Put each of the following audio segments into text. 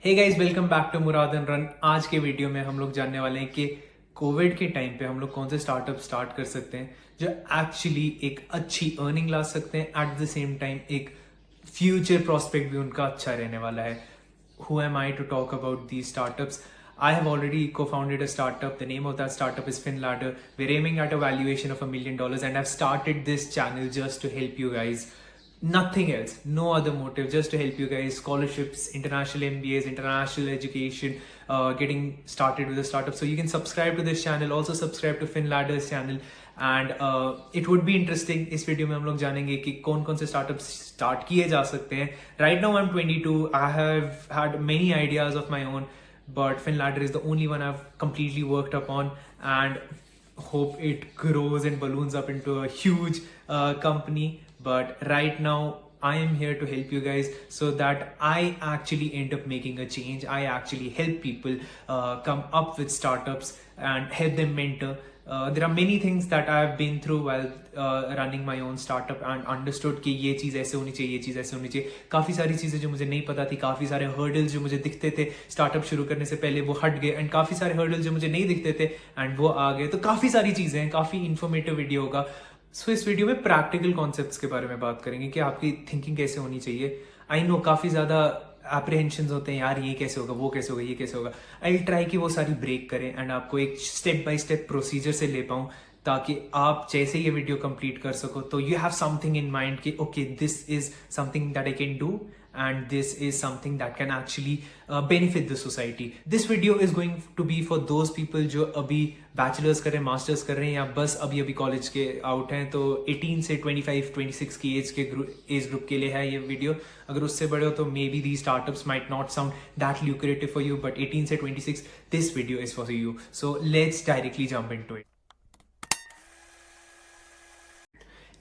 Hey guys, welcome back to Murad and run. आज के video में हम लोग जानने वाले हैं कि कोविड के टाइम पे हम लोग कौन से स्टार्टअप स्टार्ट कर सकते हैं जो एक्चुअली एक अच्छी अर्निंग ला सकते हैं, एट द सेम टाइम एक फ्यूचर प्रोस्पेक्ट भी उनका अच्छा रहने वाला है। Who am I to talk about these startups? I have already co-founded a startup. The name of that startup is FinLadder. We're aiming at a valuation of $1 million, and I've started this channel just to help you guys. Nothing else, no other motive, just to help you guys. Scholarships, international MBAs, international education, getting started with a startup. So you can subscribe to this channel. Also subscribe to FinLadder's channel. And it would be interesting. इस video में हम लोग जानेंगे कि कौन कौन से startup start किए जा सकते हैं। Right now I am 22, I have had many ideas of my own, but FinLadder is the only one I've completely worked upon, and hope it grows and balloons up into a huge company. But right now I am here to help you guys so that I actually end up making a change. I actually help people come up with startups and help them mentor. There are many things that I have been through while running my own startup and understood कि ये चीज़ ऐसे होनी चाहिए, ये चीज़ ऐसे होनी चाहिए। काफ़ी सारी चीज़ें जो मुझे नहीं पता थी, काफ़ी सारे हर्डल्स जो मुझे दिखते थे स्टार्टअप शुरू करने से पहले वो हट गए, एंड काफ़ी सारे हर्डल्स जो मुझे नहीं दिखते थे एंड वो आ गए। तो काफ़ी सारी चीज़ें हैं, काफ़ी इन्फॉर्मेटिव वीडियो होगा। सो इस वीडियो में प्रैक्टिकल कॉन्सेप्ट्स के बारे में बात करेंगे कि आपकी थिंकिंग कैसे होनी चाहिए। आई नो काफ़ी ज़्यादा एप्रीहेंशंस होते हैं, यार ये कैसे होगा, वो कैसे होगा, ये कैसे होगा। आई विल ट्राई कि वो सारी ब्रेक करें एंड आपको एक स्टेप बाय स्टेप प्रोसीजर से ले पाऊँ, ताकि आप जैसे ये वीडियो कंप्लीट कर सको तो you have something in mind कि okay, this is something that I can do and this is something that can actually benefit the society. This video is going to be for those people जो अभी bachelors कर रहे हैं, masters कर रहे हैं, या बस अभी कॉलेज के आउट हैं। तो 18 से 25-26 की एज ग्रुप के लिए है ये वीडियो। अगर उससे बड़े हो तो may be the startups might not sound that lucrative for you, but 18 से 26 this video is for you. So let's directly jump into it.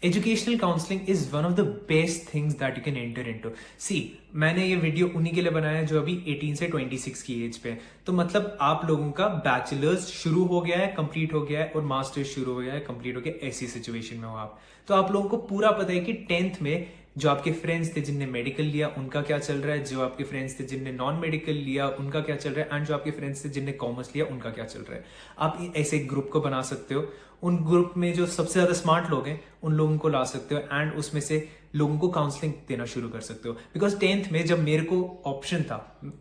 Educational counselling is one of the best things that you can enter into. See, मैंने ये video उन्हीं के लिए बनाया है जो अभी 18 से 26 की एज पे है। तो मतलब आप लोगों का बैचलर्स शुरू हो गया है, कंप्लीट हो गया है, और मास्टर्स शुरू हो गया है, कंप्लीट हो गया। ऐसी सिचुएशन में हो आप, तो आप लोगों को पूरा पता है कि 10th में जो आपके फ्रेंड्स थे जिनने मेडिकल लिया उनका क्या चल रहा है, जो आपके फ्रेंड्स थे जिनने नॉन मेडिकल लिया उनका क्या चल रहा है, एंड जो आपके फ्रेंड्स थे जिनने कॉमर्स लिया उनका क्या चल रहा है। आप ऐसे एक ग्रुप को बना सकते हो। उन ग्रुप में जो सबसे ज्यादा स्मार्ट लोग हैं उन लोगों को ला सकते हो, एंड उसमें से लोगों को काउंसलिंग देना शुरू कर सकते हो। बिकॉज 10th में जब मेरे को ऑप्शन था,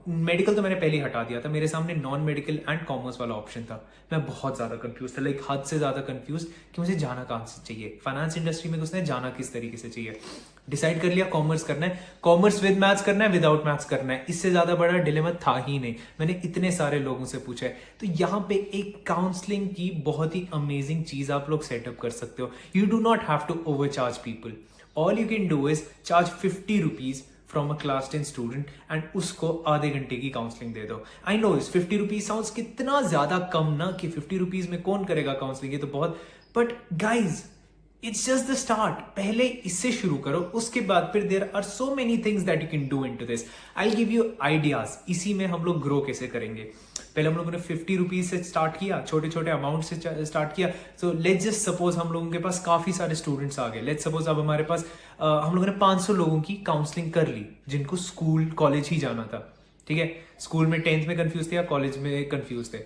मेडिकल तो मैंने पहले ही हटा दिया था, मेरे सामने नॉन मेडिकल एंड कॉमर्स वाला ऑप्शन था। मैं बहुत ज्यादा कंफ्यूज था, लाइक हद से ज्यादा कंफ्यूज कि मुझे जाना कहाँ से चाहिए, फाइनेंस इंडस्ट्री में घुसना है, जाना किस तरीके से चाहिए। डिसाइड कर लिया कॉमर्स करना है, कॉमर्स विद मैथ्स करना है, विदाउट मैथ्स करना है। इससे ज्यादा बड़ा डिलेमा था ही नहीं। मैंने इतने सारे लोगों से पूछा है। तो यहाँ पे एक काउंसलिंग की बहुत ही अमेजिंग चीज आप लोग सेटअप कर सकते हो। You do not have to overcharge people. All you can do is charge 50 rupees from a class 10 student, and उसको आधे घंटे की काउंसलिंग दे दो। आई नो इस 50 रुपीज साउंड्स कितना ज्यादा कम ना, कि 50 रुपीज में कौन करेगा काउंसलिंग, ये तो बहुत। But guys, it's just the start. पहले इससे शुरू करो, उसके बाद फिर there are so many things that you can do into this. I give you ideas. इसी में हम लोग ग्रो कैसे करेंगे। पहले हम लोगों ने 50 रुपीज से स्टार्ट किया, छोटे छोटे अमाउंट से स्टार्ट किया। सो लेट्स जस्ट सपोज हम लोगों के पास काफी सारे स्टूडेंट्स आ गए। लेट्स सपोज अब हमारे पास हम लोगों ने 500 लोगों की काउंसलिंग कर ली जिनको स्कूल कॉलेज ही जाना था। ठीक है, स्कूल में 10th में कंफ्यूज थे या कॉलेज में कंफ्यूज थे।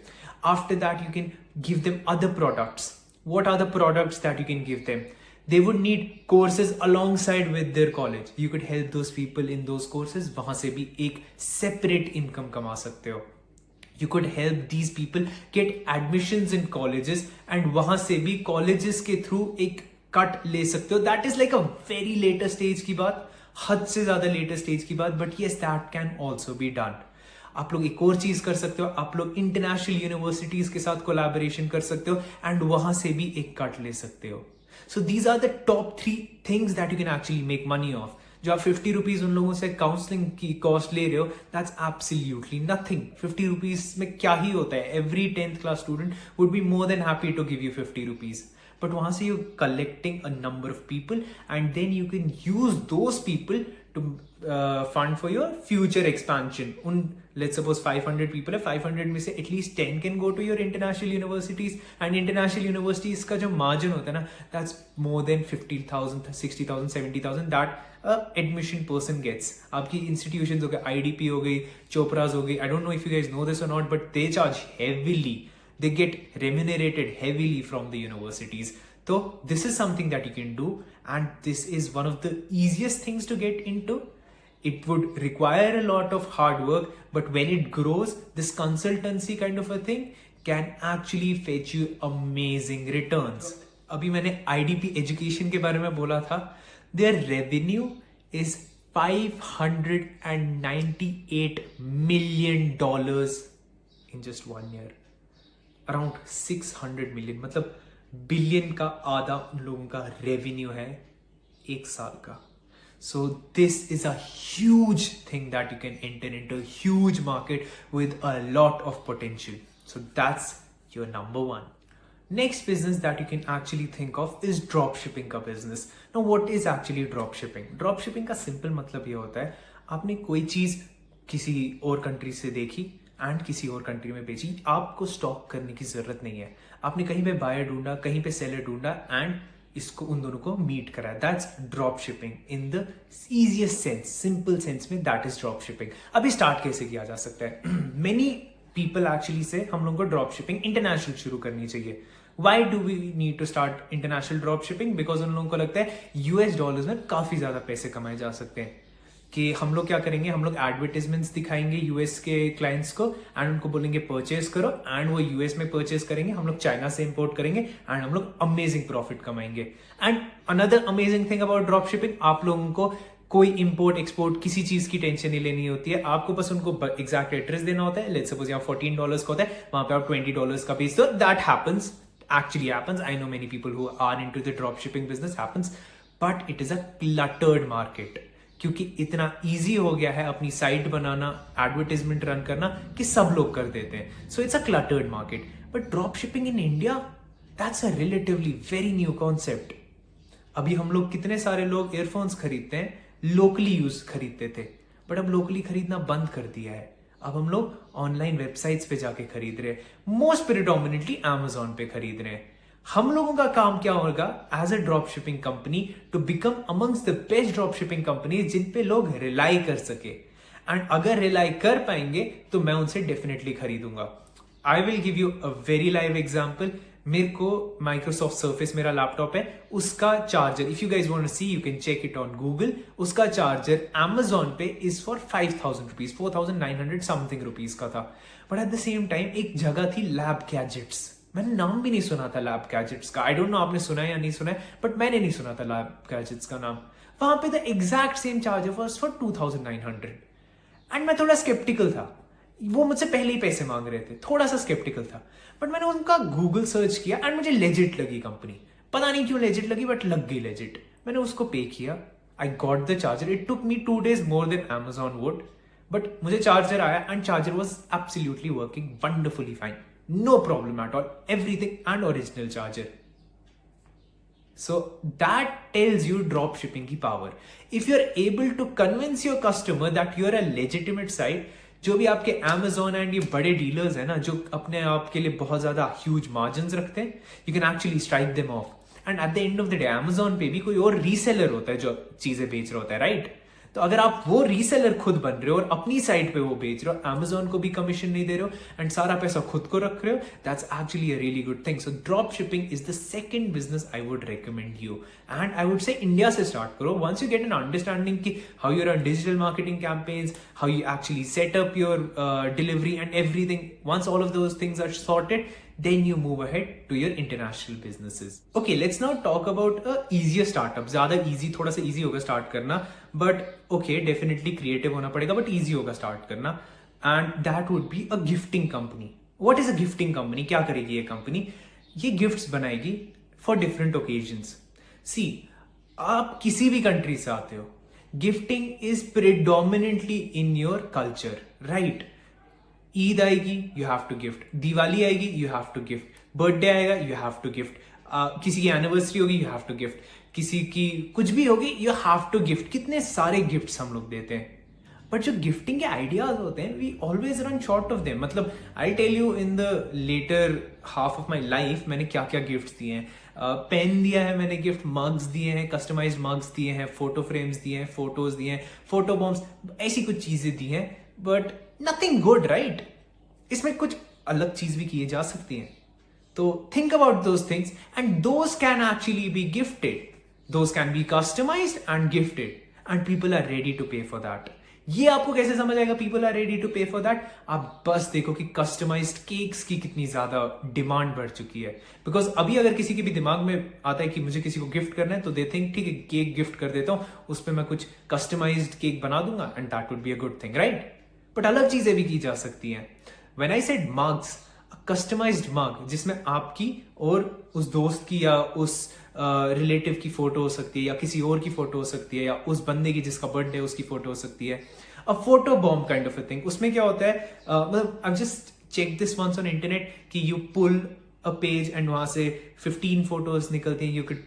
After that you can give them other products. What are the products that you can give them? They would need courses alongside with their college. You could help those people in those courses. वहां से भी एक separate income कमा सकते हो। You could help these people get admissions in colleges, and वहां से भी colleges के through एक कट ले सकते हो। That is like a very later stage की बात, हद से ज्यादा later stage की बात, but yes, that can also be done. आप लोग एक और चीज कर सकते हो, आप लोग इंटरनेशनल यूनिवर्सिटीज के साथ कोलैबोरेशन कर सकते हो, एंड वहां से भी एक कट ले सकते हो। So these are the top 3 things that you can actually make money off. जो आप 50 रुपीज उन लोगों से काउंसलिंग की कॉस्ट ले रहे हो, दैट्स एब्सोल्युटली नथिंग। 50 रुपीज में क्या ही होता है। Every 10th class student would be more than happy to give you 50 rupees. But वहां से you collecting a number of people, and then you can use those people to fund for your future expansion. Let's suppose 500 people है, 500 में से at least 10 can go to your international universities, and international universities का जो margin होता है ना, that's more than 50,000, 60,000, 70,000 that admission person gets. आपकी institutions हो गए, IDP हो गई, Chopras हो गई, I don't know if you guys know this or not, but they charge heavily. They get remunerated heavily from the universities. So this is something that you can do, and this is one of the easiest things to get into. It would require a lot of hard work, but when it grows, this consultancy kind of a thing can actually fetch you amazing returns. अभी मैंने IDP education के बारे में बोला था. Their revenue is $598 million in just 1 year. Around 600 million, मतलब billion का आधा उन लोगों का रेवेन्यू है एक साल का. So this is a huge thing that you can enter into, a huge market with a lot of potential. So that's your number one. Next business that you can actually think of is drop shipping का business. Now what is actually drop shipping? Drop shipping का simple मतलब ये होता है, आपने कोई चीज किसी और कंट्री से देखी एंड किसी और कंट्री में बेची, आपको स्टॉक करने की जरूरत नहीं है. आपने कहीं पे बायर ढूंढा, कहीं पे सेलर ढूंढा एंड इसको उन दोनों को मीट करा. That's drop shipping in the easiest sense, simple sense में दैट इज ड्रॉप शिपिंग. अभी स्टार्ट कैसे किया जा सकता है? मेनी पीपल एक्चुअली से हम लोगों को ड्रॉप शिपिंग इंटरनेशनल शुरू करनी चाहिए. Why do we need to start international drop shipping? Because उन लोगों को लगता है US डॉलर्स में काफी ज्यादा पैसे कमाए जा सकते हैं. कि हम लोग क्या करेंगे, हम लोग एडवर्टाइजमेंट्स दिखाएंगे US के क्लाइंट्स को एंड उनको बोलेंगे परचेज करो, एंड वो US में परचेज करेंगे, हम लोग चाइना से इंपोर्ट करेंगे एंड हम लोग अमेजिंग प्रॉफिट कमाएंगे. And another amazing thing about drop shipping, आप लोगों को कोई इंपोर्ट एक्सपोर्ट किसी चीज की टेंशन नहीं लेनी होती है. आपको बस उनको एग्जैक्ट एड्रेस देना होता है. लेट्स सपोज यहाँ $14 का होता है, वहां पे आप $20 का बेच दो. That happens, actually happens. I know many people who are into the drop shipping business happens, but it is a cluttered market. क्योंकि इतना इजी हो गया है अपनी साइट बनाना, एडवर्टाइजमेंट रन करना कि सब लोग कर देते हैं. So it's a cluttered market. But drop shipping in India, that's a relatively very new concept. अभी हम लोग कितने सारे लोग एयरफोन्स खरीदते हैं, लोकली यूज खरीदते थे, बट अब लोकली खरीदना बंद कर दिया है. अब हम लोग ऑनलाइन वेबसाइट्स पे जाके खरीद रहे हैं, मोस्ट प्रिडोमिनेटली Amazon पे खरीद रहे हैं. हम लोगों का काम क्या होगा as a drop shipping company, to become amongst the best drop shipping company जिन पे लोग रिलाई कर सके. एंड अगर रिलाई कर पाएंगे तो मैं उनसे डेफिनेटली खरीदूंगा. I will give you a very live example. मेरे को माइक्रोसॉफ्ट सर्फेस मेरा लैपटॉप है, उसका charger, if you guys want to see you can check it on Google. उसका चार्जर Amazon पे is for 5,000 rupees, 4,900 something rupees का था. But at the same time एक जगह थी लैब गैजेट्स. मैंने नाम भी नहीं सुना था लैब गैजेट्स का. आई डोंट नो आपने सुना है या नहीं सुना है, बट मैंने नहीं सुना था लैब गैजेट्स का नाम. वहां पे the exact same charger was for 2,900. And मैं थोड़ा स्केप्टिकल था. वो मुझसे पहले ही पैसे मांग रहे थे, थोड़ा सा स्केप्टिकल था. बट मैंने उनका गूगल सर्च किया एंड मुझे लेजिट लगी कंपनी. पता नहीं क्यों लेजिट लगी, बट लग गई लेजिट. मैंने उसको पे किया. I got the charger. It took me 2 days more than Amazon would, but मुझे चार्जर आया and charger was absolutely working wonderfully fine. No problem at all. Everything and original charger. So that tells you drop shipping की power. If you're able to convince your customer that you're a legitimate site, जो भी आपके Amazon and ये बड़े dealers हैं ना, जो अपने आप के लिए बहुत ज्यादा ह्यूज मार्जिन रखते हैं, you can actually strike them off. And at the end of the day, Amazon पे भी कोई और रीसेलर होता है जो चीजें बेच रहा होता है, राइट? तो अगर आप वो रीसेलर खुद बन रहे हो और अपनी साइट पे वो बेच रहे हो, Amazon को भी कमीशन नहीं दे रहे हो एंड सारा पैसा खुद को रख रहे हो, that's actually a really good thing. So drop shipping is the second business I would recommend you. And I would say India से स्टार्ट करो. Once you get an understanding की how you run digital marketing campaigns, how you actually set up your delivery and everything, once all of those things are sorted, then you move ahead to your international businesses. Okay, let's now talk about a easier startup. ज्यादा easy, थोड़ा सा easy होगा start करना, but okay, definitely creative होना पड़ेगा, but easy होगा start करना. And that would be a gifting company. What is a gifting company? क्या करेगी ये company? ये gifts बनाएगी for different occasions. See, आप किसी भी country से आते हो, gifting is predominantly in your culture, right? Eid आएगी, you have to gift. Diwali आएगी, you have to gift. Birthday आएगा, यू हैव टू गिफ्ट. किसी की एनिवर्सरी होगी, यू हैव टू गिफ्ट, किसी की कुछ भी होगी, यू हैव टू गिफ्ट। कितने सारे गिफ्ट्स हम लोग देते हैं, बट जो गिफ्टिंग के आइडियाज होते हैं, we always run short of them. मतलब I tell you, in the latter half of my life मैंने क्या क्या गिफ्ट्स दिए हैं। पेन दिया है मैंने गिफ्ट, मग्स दिए हैं, कस्टमाइज्ड मग्स दिए हैं, फोटो फ्रेम्स दिए हैं, फोटोज दिए हैं, फोटो बॉम्ब्स, ऐसी कुछ चीजें दी हैं, बट नथिंग गुड, राइट? इसमें कुछ अलग चीज भी किए जा सकती हैं। तो think about those things, and those can actually be gifted, those can be customised and gifted, and people are ready to pay for that. ये आपको कैसे समझ आएगा people are ready to pay for that? आप बस देखो कि customised cakes की कितनी ज्यादा डिमांड बढ़ चुकी है। बिकॉज अभी अगर किसी के भी दिमाग में आता है कि मुझे किसी को गिफ्ट करना है, तो दे थिंक ठीक है, केक गिफ्ट कर देता हूं, उस पर मैं कुछ कस्टमाइज्ड केक बना दूंगा, and that would be a good thing, right? But अलग चीजें भी की जा सकती हैं। When I said mugs, customised mug जिसमें आपकी और उस दोस्त की या उस रिलेटिव की फोटो हो सकती है, या किसी और की फोटो हो सकती है, या उस बंदे की जिसका बर्थडे है उसकी फोटो हो सकती है। A photo bomb kind of a thing. उसमें क्या होता है, मतलब I just check this once on internet कि you pull a page and वहां से 15 फोटोज निकलती हैं, you can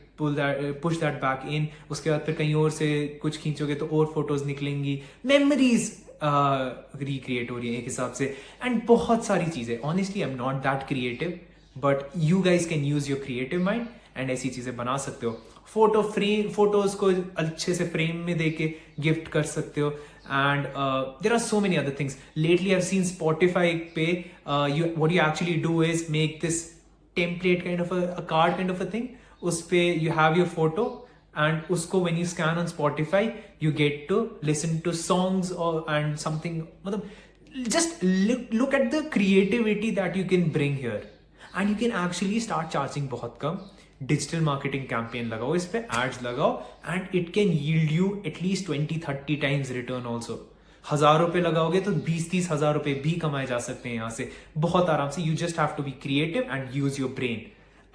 push that back in, उसके बाद फिर कहीं और से कुछ खींचोगे तो और फोटोज निकलेंगी, मेमोरीज रिक्रिएट हो रही है एक हिसाब से, एंड बहुत सारी चीजें। Honestly I am not that creative, but you guys can use your creative mind and ऐसी चीजें बना सकते हो। फोटोज को अच्छे से फ्रेम में देके गिफ्ट कर सकते हो, and there are so many other things. Lately I have seen Spotify पे what you actually do is make this template kind of a card kind of a thing. उस पे you have your photo, and उसको when you scan on Spotify you get to listen to songs or and something, मतलब just look at the creativity that you can bring here, and you can actually start charging बहुत कम। Digital marketing campaign लगाओ, इस पे ads लगाओ, and it can yield you at least 20-30 times return also. 1000 रुपए लगाओगे तो 20-30 हजार रुपए भी कमाए जा सकते हैं यहाँ से बहुत आराम से। You just have to be creative and use your brain.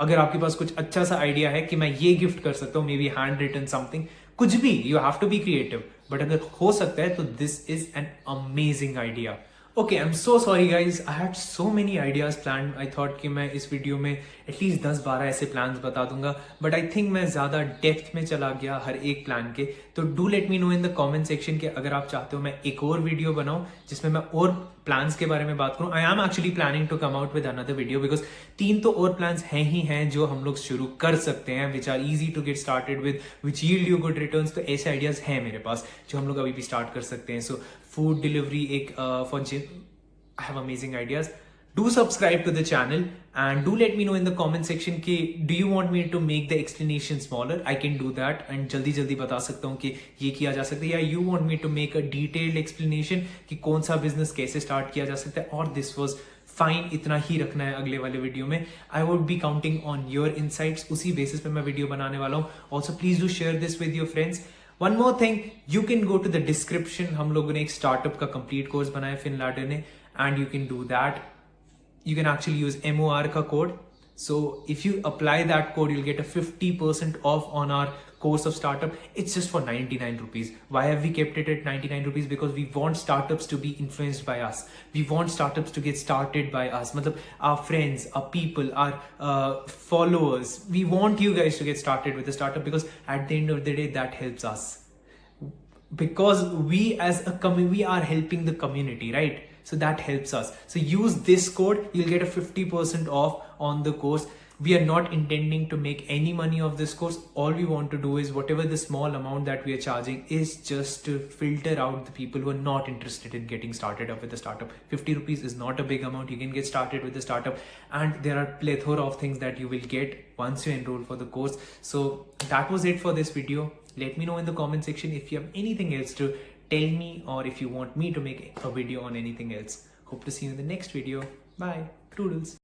अगर आपके पास कुछ अच्छा सा आइडिया है कि मैं ये गिफ्ट कर सकता हूँ, maybe hand written something, कुछ भी, you have to be creative. But अगर हो सकता है तो this is an amazing idea. Okay, I am so sorry guys, I had so many ideas plan. I thought कि मैं इस वीडियो में एटलीस्ट 10-12 ऐसे प्लान्स बता दूंगा, बट आई थिंक मैं ज्यादा डेप्थ में चला गया हर एक प्लान के। तो do let me know in the comment section के अगर आप चाहते हो मैं एक और वीडियो बनाऊं जिसमें मैं और प्लान्स के बारे में बात करूं। I am actually planning to come out with another video, because 3 तो और प्लान्स हैं ही हैं जो हम लोग शुरू कर सकते हैं, which are easy to get started with, which yield you good returns. तो ऐसे आइडियाज हैं मेरे पास जो हम लोग अभी भी स्टार्ट कर सकते हैं। सो फूड डिलीवरी एक for gym, I have amazing ideas. Do subscribe to the channel and do let me know in the comment section कि do you want me to make the explanation smaller? I can do that and जल्दी बता सकता हूँ कि ये किया जा सकता है, या you want me to make a detailed explanation कि कौन सा business कैसे start किया जा सकता है, और this was fine, इतना ही रखना है अगले वाले वीडियो में। I would be counting on your insights, उसी बेसिस पे मैं वीडियो बनाने वाला हूँ। Also please do share this with your friends. One more thing, you can go to the description, हम लोगों ने एक स्टार्टअप का कंप्लीट कोर्स बनाया फिनलैडर ने, and you can do that. You can actually use MOR ka code. So if you apply that code, you'll get a 50% off on our course of startup. It's just for 99 rupees. Why have we kept it at 99 rupees? Because we want startups to be influenced by us. We want startups to get started by us. Matlab, our friends, our people, our followers. We want you guys to get started with the startup, because at the end of the day, that helps us. Because we as a community, we are helping the community, right? So that helps us. So use this code, you'll get a 50% off on the course. We are not intending to make any money off this course. All we want to do is whatever the small amount that we are charging is just to filter out the people who are not interested in getting started up with the startup. 50 rupees is not a big amount. You can get started with the startup, and there are plethora of things that you will get once you enroll for the course. So that was it for this video. Let me know in the comment section if you have anything else to tell me, or if you want me to make a video on anything else. Hope to see you in the next video. Bye. Toodles.